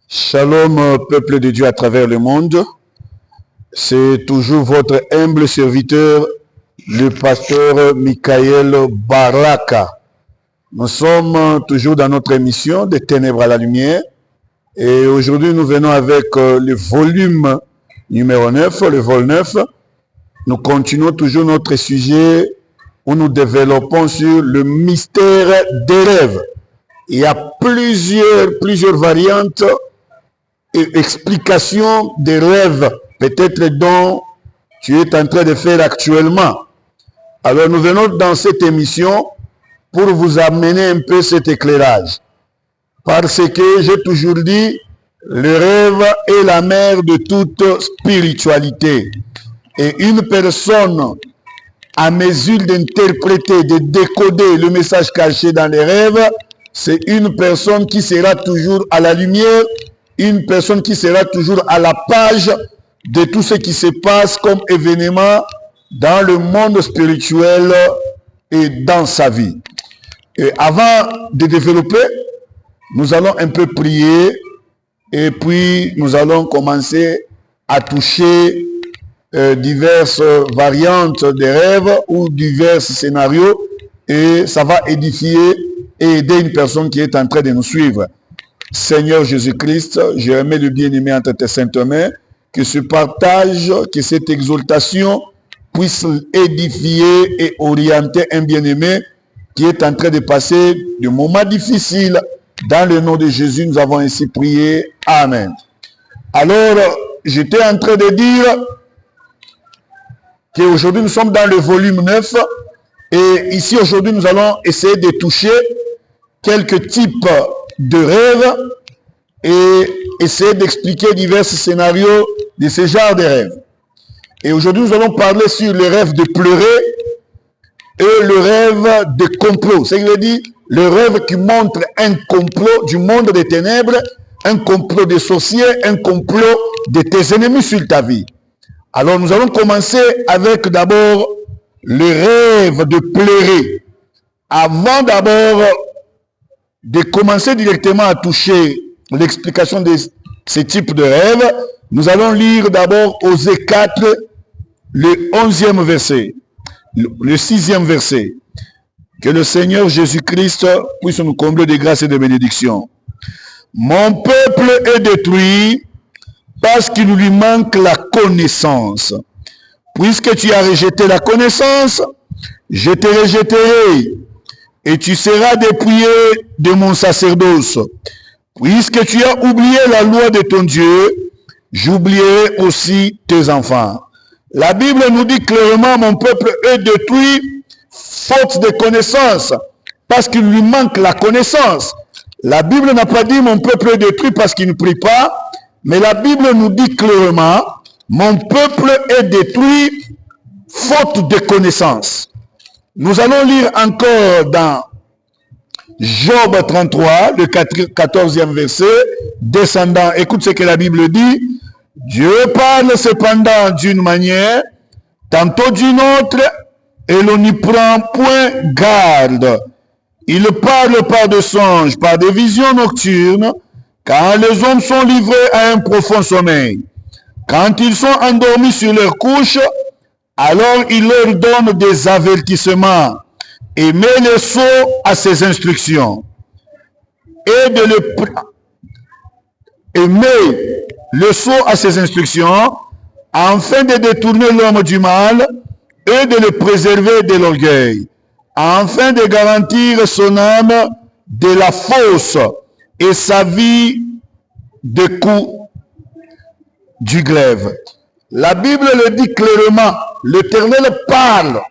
Shalom, peuple de Dieu à travers le monde. C'est toujours votre humble serviteur, le pasteur Michael Baraka. Nous sommes toujours dans notre émission des ténèbres à la lumière. Et aujourd'hui, nous venons avec le volume numéro 9, le vol 9. Nous continuons toujours notre sujet où nous développons sur le mystère des rêves. Il y a plusieurs variantes et explications des rêves, peut-être dont tu es en train de faire actuellement. Alors nous venons dans cette émission pour vous amener un peu cet éclairage. Parce que j'ai toujours dit, le rêve est la mère de toute spiritualité. Et une personne à mesure d'interpréter, de décoder le message caché dans les rêves, c'est une personne qui sera toujours à la lumière, une personne qui sera toujours à la page de tout ce qui se passe comme événement dans le monde spirituel et dans sa vie. Et avant de développer, nous allons un peu prier et puis nous allons commencer à toucher diverses variantes des rêves ou divers scénarios et ça va édifier et aider une personne qui est en train de nous suivre. Seigneur Jésus-Christ, je remets le bien-aimé entre tes saintes mains, que ce partage, que cette exaltation puisse édifier et orienter un bien-aimé qui est en train de passer de moments difficiles. Dans le nom de Jésus, nous avons ainsi prié. Amen. Alors, j'étais en train de dire qu'aujourd'hui, nous sommes dans le volume 9 et ici, aujourd'hui, nous allons essayer de toucher quelques types de rêves et essayer d'expliquer divers scénarios de ce genre de rêves. Et aujourd'hui, nous allons parler sur le rêve de pleurer et le rêve de complot. C'est-à-dire le rêve qui montre un complot du monde des ténèbres, un complot des sorciers, un complot de tes ennemis sur ta vie. Alors, nous allons commencer avec d'abord le rêve de pleurer. Avant d'abord de commencer directement à toucher l'explication de ce type de rêve, nous allons lire d'abord Osée 4, le 11e verset, le 6e verset. Que le Seigneur Jésus-Christ puisse nous combler de grâce et de bénédiction. Mon peuple est détruit parce qu'il lui manque la connaissance. Puisque tu as rejeté la connaissance, je te rejetterai. Et tu seras dépouillé de mon sacerdoce. Puisque tu as oublié la loi de ton Dieu, j'oublierai aussi tes enfants. La Bible nous dit clairement, mon peuple est détruit, faute de connaissance, parce qu'il lui manque la connaissance. La Bible n'a pas dit, mon peuple est détruit parce qu'il ne prie pas, mais la Bible nous dit clairement, mon peuple est détruit, faute de connaissance. Nous allons lire encore dans Job 33, le 14e verset, descendant. Écoute ce que la Bible dit. Dieu parle cependant d'une manière, tantôt d'une autre, et l'on n'y prend point garde. Il parle par des songes, par des visions nocturnes, quand les hommes sont livrés à un profond sommeil. Quand ils sont endormis sur leur couche, alors il leur donne des avertissements et met le sceau à ses instructions. Et met le sceau à ses instructions afin de détourner l'homme du mal et de le préserver de l'orgueil, afin de garantir son âme de la fausse et sa vie des coups du glaive. La Bible le dit clairement, l'Éternel parle,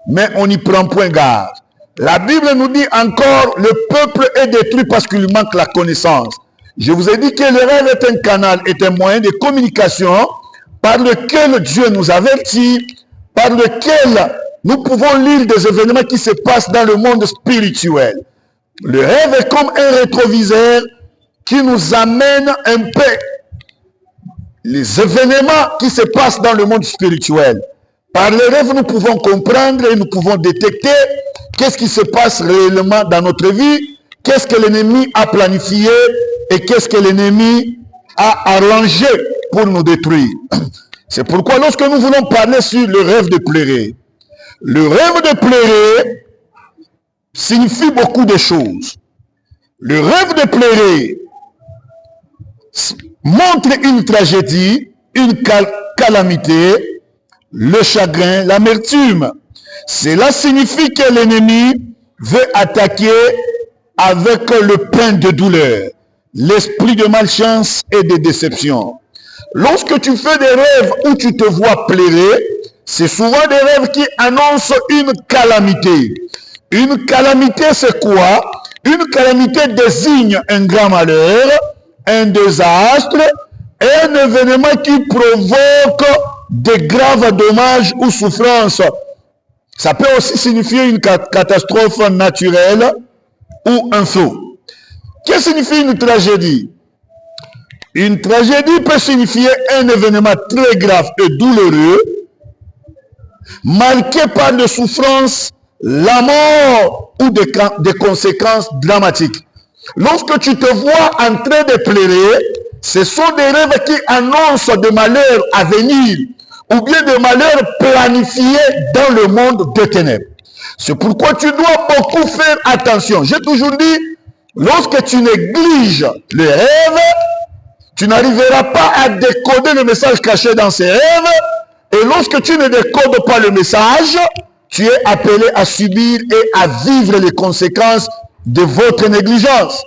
mais on n'y prend point garde. La Bible nous dit encore, le peuple est détruit parce qu'il lui manque la connaissance. Je vous ai dit que le rêve est un canal, est un moyen de communication par lequel Dieu nous avertit, par lequel nous pouvons lire des événements qui se passent dans le monde spirituel. Le rêve est comme un rétroviseur qui nous amène un peu les événements qui se passent dans le monde spirituel. Par les rêves, nous pouvons comprendre et nous pouvons détecter qu'est-ce qui se passe réellement dans notre vie, qu'est-ce que l'ennemi a planifié et qu'est-ce que l'ennemi a arrangé pour nous détruire. C'est pourquoi lorsque nous voulons parler sur le rêve de pleurer, le rêve de pleurer signifie beaucoup de choses. Le rêve de pleurer montre une tragédie, une calamité, le chagrin, l'amertume. Cela signifie que l'ennemi veut attaquer avec le pain de douleur, l'esprit de malchance et de déception. Lorsque tu fais des rêves où tu te vois pleurer, c'est souvent des rêves qui annoncent une calamité. Une calamité, c'est quoi? Une calamité désigne un grand malheur, un désastre, un événement qui provoque de graves dommages ou souffrances. Ça peut aussi signifier une catastrophe naturelle ou un flot. Que signifie une tragédie? Une tragédie peut signifier un événement très grave et douloureux, marqué par des souffrances, la mort ou des conséquences dramatiques. Lorsque tu te vois en train de pleurer, ce sont des rêves qui annoncent des malheurs à venir ou bien des malheurs planifiés dans le monde des ténèbres. C'est pourquoi tu dois beaucoup faire attention. J'ai toujours dit, lorsque tu négliges le rêve, tu n'arriveras pas à décoder le message caché dans ces rêves. Et lorsque tu ne décodes pas le message, tu es appelé à subir et à vivre les conséquences de votre négligence.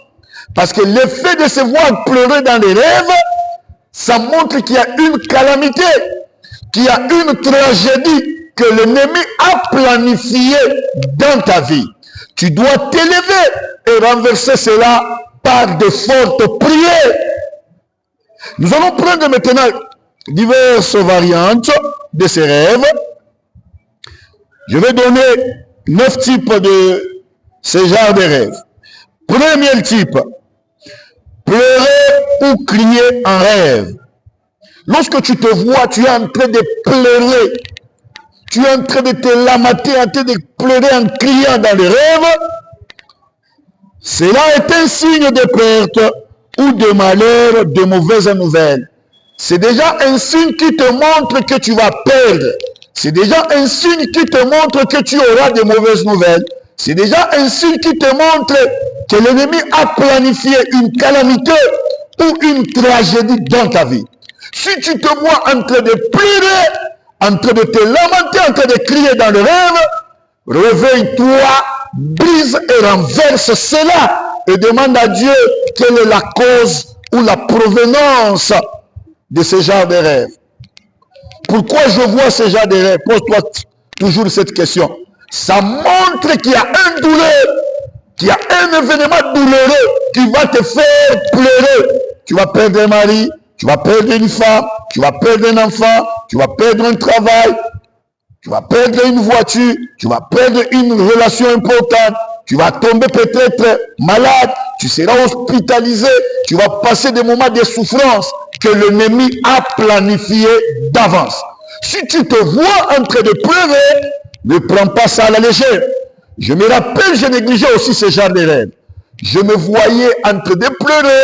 Parce que l'effet de se voir pleurer dans les rêves, ça montre qu'il y a une calamité, qu'il y a une tragédie que l'ennemi a planifiée dans ta vie. Tu dois t'élever et renverser cela par de fortes prières. Nous allons prendre maintenant diverses variantes de ces rêves. Je vais donner 9 types de ce genre de rêves. Premier type, pleurer ou crier en rêve. Lorsque tu te vois, tu es en train de pleurer, tu es en train de te lamenter, en train de pleurer en criant dans le rêve, cela est un signe de perte ou de malheur, de mauvaises nouvelles. C'est déjà un signe qui te montre que tu vas perdre. C'est déjà un signe qui te montre que tu auras de mauvaises nouvelles. C'est déjà un signe qui te montre que l'ennemi a planifié une calamité ou une tragédie dans ta vie. Si tu te vois en train de pleurer, en train de te lamenter, en train de crier dans le rêve, réveille-toi, brise et renverse cela et demande à Dieu quelle est la cause ou la provenance de ce genre de rêve. Pourquoi je vois ce genre de rêve? Pose-toi toujours cette question. Ça montre qu'il y a un douleur, qu'il y a un événement douloureux qui va te faire pleurer. Tu vas perdre un mari, tu vas perdre une femme, tu vas perdre un enfant, tu vas perdre un travail, tu vas perdre une voiture, tu vas perdre une relation importante, tu vas tomber peut-être malade, tu seras hospitalisé, tu vas passer des moments de souffrance que l'ennemi a planifié d'avance. Si tu te vois en train de pleurer, ne prends pas ça à la légère. Je me rappelle, je négligeais aussi ce genre de rêve. Je me voyais en train de pleurer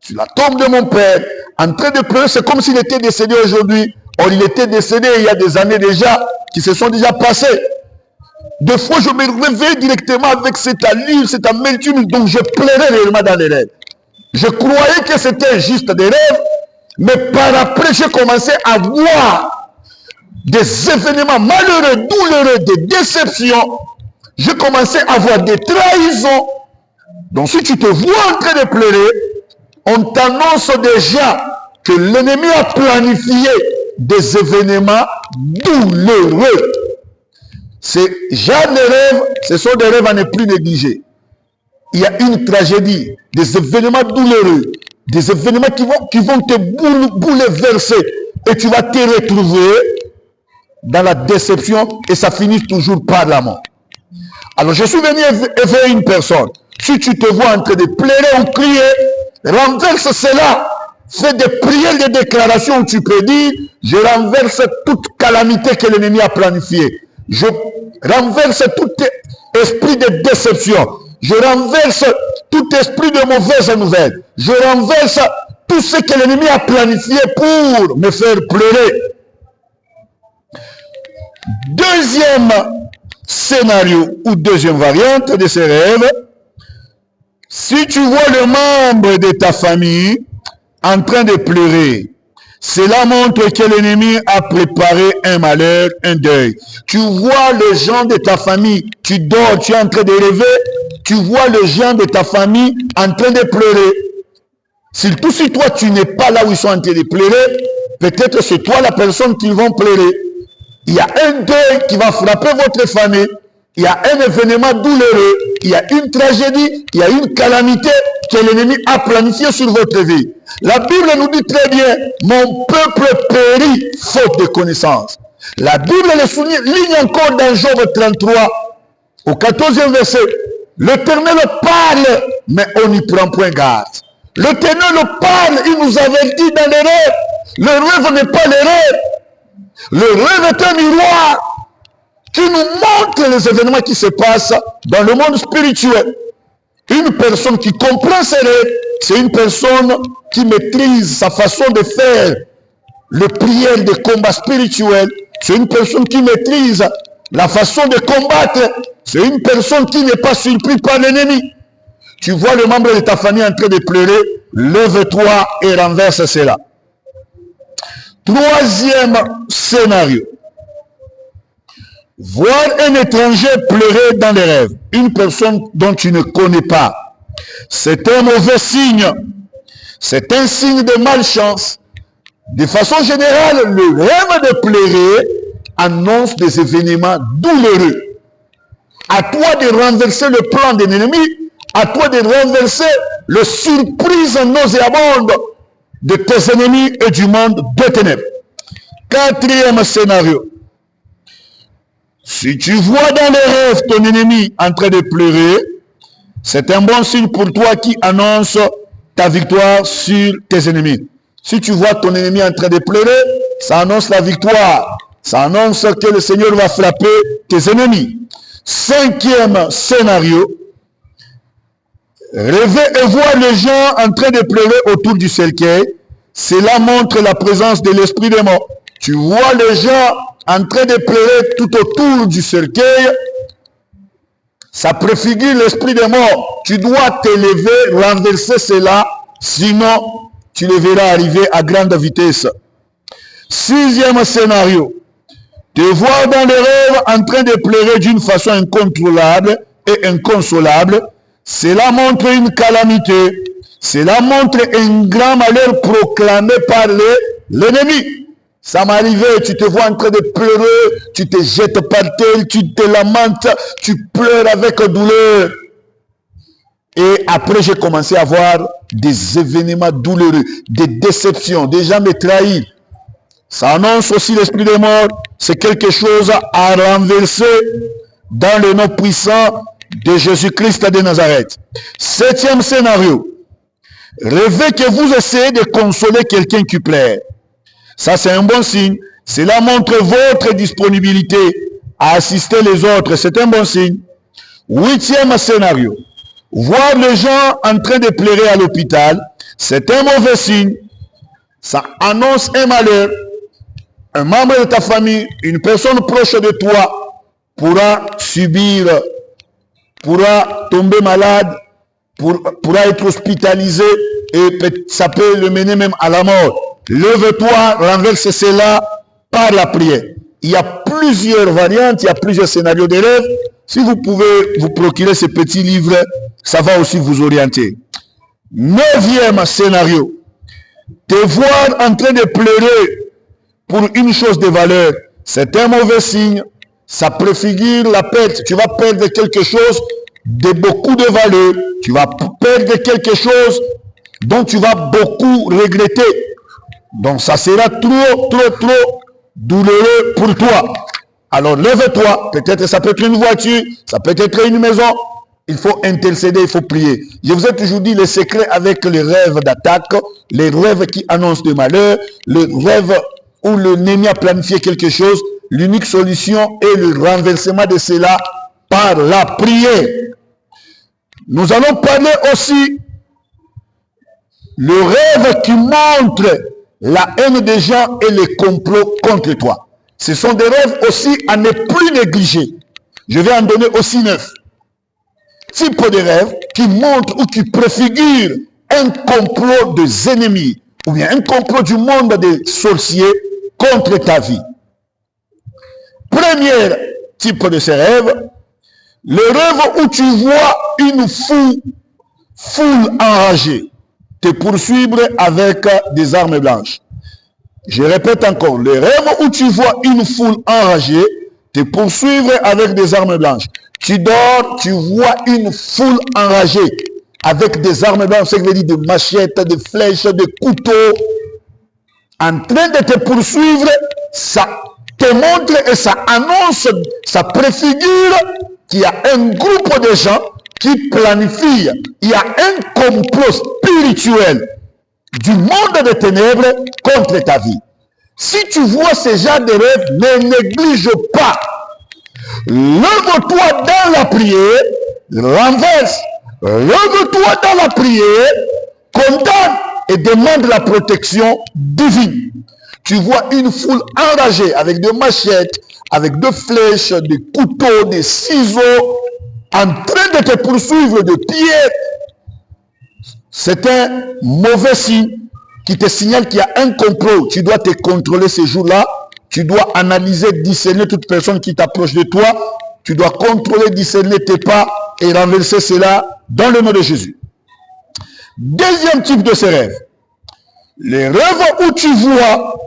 sur la tombe de mon père, en train de pleurer, c'est comme s'il était décédé aujourd'hui. Or, il était décédé il y a des années déjà, qui se sont déjà passées. Des fois, je me réveille directement avec cette allure, cette amertume, donc je pleurais réellement dans les rêves. Je croyais que c'était juste des rêves, mais par après, j'ai commencé à voir des événements malheureux, douloureux, des déceptions. J'ai commencé à voir des trahisons. Donc, si tu te vois en train de pleurer, on t'annonce déjà que l'ennemi a planifié des événements douloureux. Ces genres de rêves, ce sont des rêves à ne plus négliger. Il y a une tragédie, des événements douloureux, des événements qui vont te bouleverser et tu vas te retrouver dans la déception et ça finit toujours par la mort. Alors je suis venu éveiller une personne. Si tu te vois en train de pleurer ou crier, renverse cela. Fais des prières, des déclarations où tu peux dire, je renverse toute calamité que l'ennemi a planifiée. Je renverse tout esprit de déception. Je renverse tout esprit de mauvaises nouvelles. Je renverse tout ce que l'ennemi a planifié pour me faire pleurer. Deuxième scénario ou deuxième variante de ces rêves, si tu vois le membre de ta famille en train de pleurer, cela montre que l'ennemi a préparé un malheur, un deuil. Tu vois les gens de ta famille, tu dors, tu es en train de rêver, tu vois les gens de ta famille en train de pleurer. Surtout si toi tu n'es pas là où ils sont en train de pleurer, peut-être c'est toi la personne qui vont pleurer. Il y a un deuil qui va frapper votre famille. Il y a un événement douloureux. Il y a une tragédie. Il y a une calamité que l'ennemi a planifiée sur votre vie. La Bible nous dit très bien, mon peuple périt faute de connaissance. La Bible le souligne encore dans Job 33, au 14e verset. L'Éternel parle, mais on n'y prend point garde. L'Éternel parle, il nous avertit dans les rêves. Le rêve n'est pas le rêve. Le rêve est un miroir qui nous montre les événements qui se passent dans le monde spirituel. Une personne qui comprend ses rêves, c'est une personne qui maîtrise sa façon de faire le prière de combat spirituel. C'est une personne qui maîtrise la façon de combattre. C'est une personne qui n'est pas surpris par l'ennemi. Tu vois le membre de ta famille en train de pleurer, lève-toi et renverse cela. Troisième scénario. Voir un étranger pleurer dans les rêves, une personne dont tu ne connais pas, c'est un mauvais signe. C'est un signe de malchance. De façon générale, le rêve de pleurer annonce des événements douloureux. À toi de renverser le plan de l'ennemi, à toi de renverser le surprise nauséabonde de tes ennemis et du monde des ténèbres. Quatrième scénario. Si tu vois dans les rêves ton ennemi en train de pleurer, c'est un bon signe pour toi qui annonce ta victoire sur tes ennemis. Si tu vois ton ennemi en train de pleurer, ça annonce la victoire. Ça annonce que le Seigneur va frapper tes ennemis. Cinquième scénario. Rêver et voir les gens en train de pleurer autour du cercueil, cela montre la présence de l'esprit des morts. Tu vois les gens en train de pleurer tout autour du cercueil, ça préfigure l'esprit des morts. Tu dois t'élever, renverser cela, sinon tu le verras arriver à grande vitesse. Sixième scénario. Te voir dans les rêves en train de pleurer d'une façon incontrôlable et inconsolable, cela montre une calamité. Cela montre un grand malheur proclamé par l'ennemi. Ça m'est arrivé, tu te vois en train de pleurer, tu te jettes par terre, tu te lamentes, tu pleures avec douleur. Et après, j'ai commencé à voir des événements douloureux, des déceptions, des gens me trahir. Ça annonce aussi l'esprit des morts. C'est quelque chose à renverser dans le nom puissant de Jésus-Christ de Nazareth. Septième scénario. Rêvez que vous essayez de consoler quelqu'un qui pleure. Ça, c'est un bon signe. Cela montre votre disponibilité à assister les autres. C'est un bon signe. Huitième scénario. Voir les gens en train de pleurer à l'hôpital, c'est un mauvais signe. Ça annonce un malheur. Un membre de ta famille, une personne proche de toi pourra tomber malade, pourra être hospitalisé et ça peut le mener même à la mort. Lève-toi, renverse cela par la prière. Il y a plusieurs variantes, il y a plusieurs scénarios de rêve. Si vous pouvez vous procurer ce petit livre, ça va aussi vous orienter. Neuvième scénario. Te voir en train de pleurer pour une chose de valeur, c'est un mauvais signe. Ça préfigure la perte. Tu vas perdre quelque chose de beaucoup de valeur. Tu vas perdre quelque chose dont tu vas beaucoup regretter. Donc ça sera trop douloureux pour toi. Alors lève-toi. Peut-être ça peut être une voiture, ça peut être une maison. Il faut intercéder, il faut prier. Je vous ai toujours dit le secret avec les rêves d'attaque, les rêves qui annoncent du malheur, les rêves où l'ennemi a planifié quelque chose. L'unique solution est le renversement de cela par la prière. Nous allons parler aussi le rêve qui montre la haine des gens et les complots contre toi. Ce sont des rêves aussi à ne plus négliger. Je vais en donner aussi 9. Type de rêve qui montre ou qui préfigure un complot des ennemis ou bien un complot du monde des sorciers contre ta vie. Premier type de ces rêves, le rêve où tu vois une foule enragée te poursuivre avec des armes blanches. Je répète encore, le rêve où tu vois une foule enragée te poursuivre avec des armes blanches. Tu dors, tu vois une foule enragée avec des armes blanches, c'est que veut dire des machettes, des flèches, des couteaux, en train de te poursuivre. Ça te montre et ça annonce, ça préfigure qu'il y a un groupe de gens qui planifient. Il y a un complot spirituel du monde des ténèbres contre ta vie. Si tu vois ce genre de rêve, ne néglige pas. Lève-toi dans la prière, renverse. Lève-toi dans la prière, condamne et demande la protection divine. Tu vois une foule enragée avec des machettes, avec des flèches, des couteaux, des ciseaux, en train de te poursuivre de pied. C'est un mauvais signe qui te signale qu'il y a un complot. Tu dois te contrôler ces jours-là. Tu dois analyser, discerner toute personne qui t'approche de toi. Tu dois contrôler, discerner tes pas et renverser cela dans le nom de Jésus. Deuxième type de ces rêves. Les rêves où tu vois,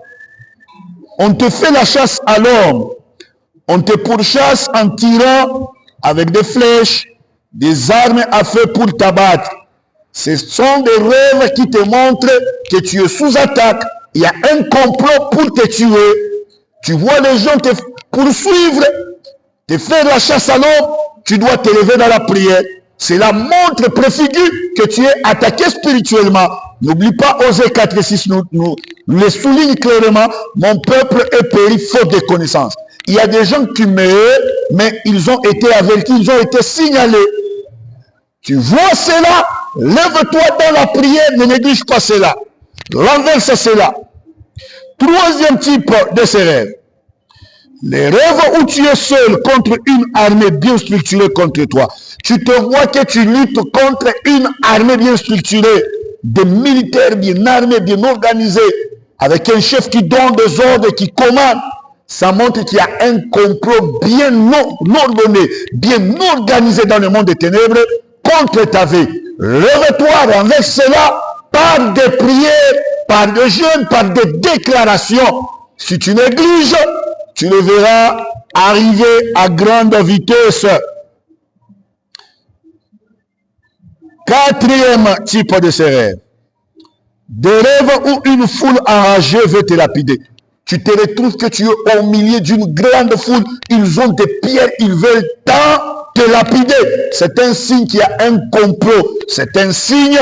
on te fait la chasse à l'homme. On te pourchasse en tirant avec des flèches, des armes à feu pour t'abattre. Ce sont des rêves qui te montrent que tu es sous attaque. Il y a un complot pour te tuer. Tu vois les gens te poursuivre, te faire la chasse à l'homme. Tu dois te lever dans la prière. Cela montre, préfigure que tu es attaqué spirituellement. N'oublie pas Osée 4:6 nous le souligne clairement. Mon peuple est péri faute de connaissances. Il y a des gens qui meurent, mais ils ont été avertis, ils ont été signalés. Tu vois cela, lève-toi dans la prière, ne néglige pas cela. Renverse cela. Troisième type de ces rêves. Les rêves où tu es seul contre une armée bien structurée contre toi. Tu te vois que tu luttes contre une armée bien structurée, des militaires bien armés, bien organisés, avec un chef qui donne des ordres, qui commande. Ça montre qu'il y a un complot bien ordonné, bien organisé dans le monde des ténèbres contre ta vie. Lève-toi, renverse cela par des prières, par des jeûnes, par des déclarations. Si tu négliges, tu le verras arriver à grande vitesse. Quatrième type de ces rêves. Des rêves où une foule enragée veut te lapider. Tu te retrouves que tu es au milieu d'une grande foule. Ils ont des pierres, ils veulent tant te lapider. C'est un signe qu'il y a un complot. C'est un signe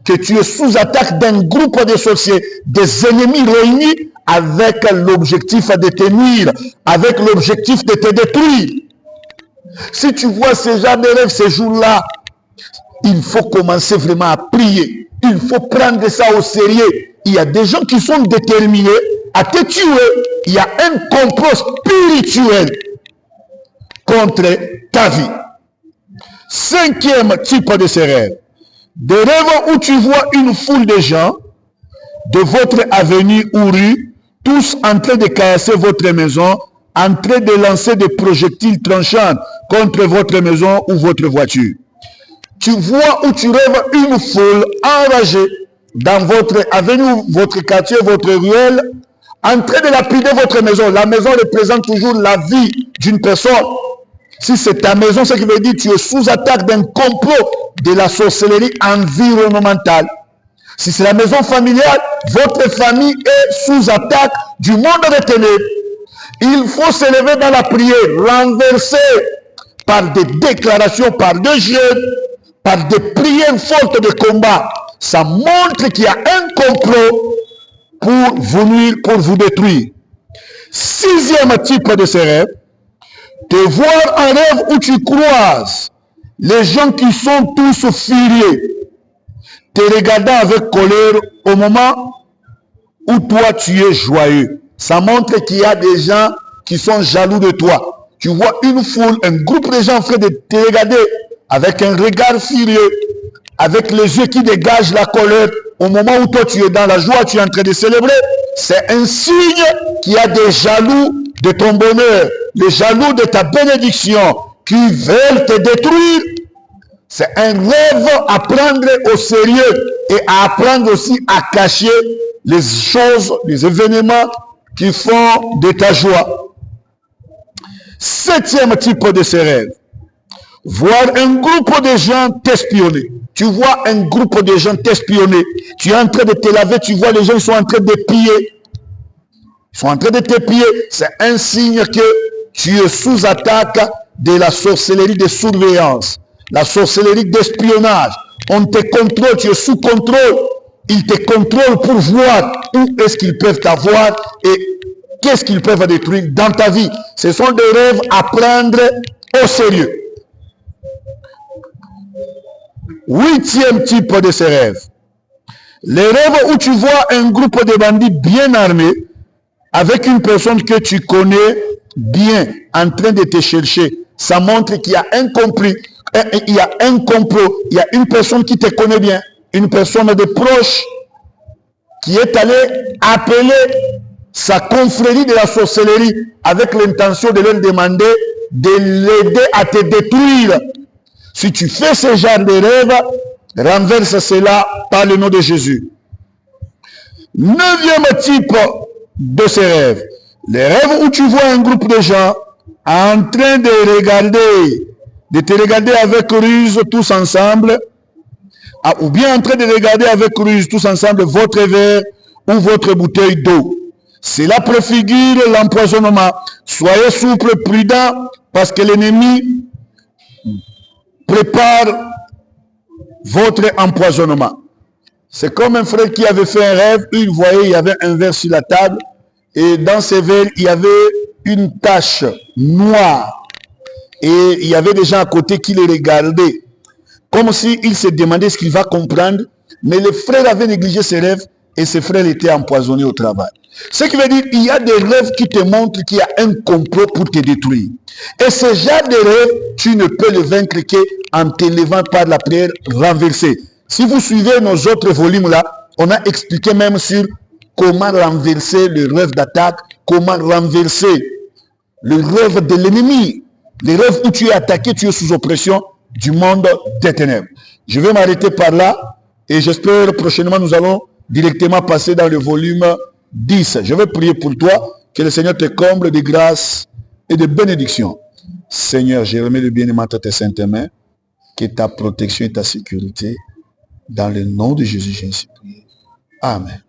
que tu es sous attaque d'un groupe de sorciers, des ennemis réunis avec l'objectif de te nuire, avec l'objectif de te détruire. Si tu vois ce genre de rêve ces jours-là, il faut commencer vraiment à prier. Il faut prendre ça au sérieux. Il y a des gens qui sont déterminés à te tuer. Il y a un complot spirituel contre ta vie. Cinquième type de ces rêves. Des rêves où tu vois une foule de gens de votre avenue ou rue, tous en train de casser votre maison, en train de lancer des projectiles tranchants contre votre maison ou votre voiture. Tu vois ou tu rêves une foule enragée dans votre avenue, votre quartier, votre ruelle, en train de lapider votre maison. La maison représente toujours la vie d'une personne. Si c'est ta maison, ce qui veut dire que tu es sous attaque d'un complot de la sorcellerie environnementale. Si c'est la maison familiale, votre famille est sous attaque du monde des ténèbres. Il faut se lever dans la prière, renverser par des déclarations, par des jeûnes, par des prières fortes de combat. Ça montre qu'il y a un complot pour vous nuire, pour vous détruire. Sixième type de ces rêves, te voir un rêve où tu croises les gens qui sont tous furieux. te regardant avec colère au moment où toi tu es joyeux. Ça montre qu'il y a des gens qui sont jaloux de toi. Tu vois une foule, un groupe de gens en train de te regarder avec un regard furieux, avec les yeux qui dégagent la colère. Au moment où toi tu es dans la joie, tu es en train de célébrer, c'est un signe qu'il y a des jaloux de ton bonheur, des jaloux de ta bénédiction qui veulent te détruire. C'est un rêve à prendre au sérieux et à apprendre aussi à cacher les choses, les événements qui font de ta joie. 7e type de ces rêves. Voir un groupe de gens t'espionner. Tu vois un groupe de gens t'espionner. Tu es en train de te laver, tu vois les gens sont en train de piller. Ils sont en train de te piller. C'est un signe que tu es sous attaque de la sorcellerie de surveillance. La sorcellerie d'espionnage. On te contrôle, tu es sous contrôle. Ils te contrôlent pour voir où est-ce qu'ils peuvent t'avoir et qu'est-ce qu'ils peuvent détruire dans ta vie. Ce sont des rêves à prendre au sérieux. 8e type de ces rêves. Les rêves où tu vois un groupe de bandits bien armés avec une personne que tu connais bien en train de te chercher. Ça montre qu'il y a un complot, il y a une personne qui te connaît bien, une personne de proche qui est allée appeler sa confrérie de la sorcellerie avec l'intention de leur demander de l'aider à te détruire. Si tu fais ce genre de rêve, renverse cela par le nom de Jésus. 9e type de ces rêves. Les rêves où tu vois un groupe de gens en train de te regarder avec ruse tous ensemble, ou bien en train de regarder avec ruse tous ensemble votre verre ou votre bouteille d'eau. Cela préfigure l'empoisonnement. Soyez souple, prudent, parce que l'ennemi prépare votre empoisonnement. C'est comme un frère qui avait fait un rêve, il voyait, il y avait un verre sur la table, et dans ce verre, il y avait une tache noire. Et il y avait des gens à côté qui les regardaient, comme s'il se demandait ce qu'il va comprendre, mais le frère avait négligé ses rêves, et ce frère était empoisonné au travail. Ce qui veut dire qu'il y a des rêves qui te montrent qu'il y a un complot pour te détruire. Et ce genre de rêve, tu ne peux le vaincre qu'en te levant par la prière renversée. Si vous suivez nos autres volumes là, on a expliqué même sur comment renverser le rêve d'attaque, comment renverser le rêve de l'ennemi, les rêves où tu es attaqué, tu es sous oppression du monde des ténèbres. Je vais m'arrêter par là et j'espère prochainement nous allons directement passer dans le volume 10. Je vais prier pour toi, que le Seigneur te comble de grâce et de bénédiction. Seigneur, je remets le bien-aimé à tes saintes mains, que ta protection et ta sécurité, dans le nom de Jésus, j'ai ainsi prié. Amen.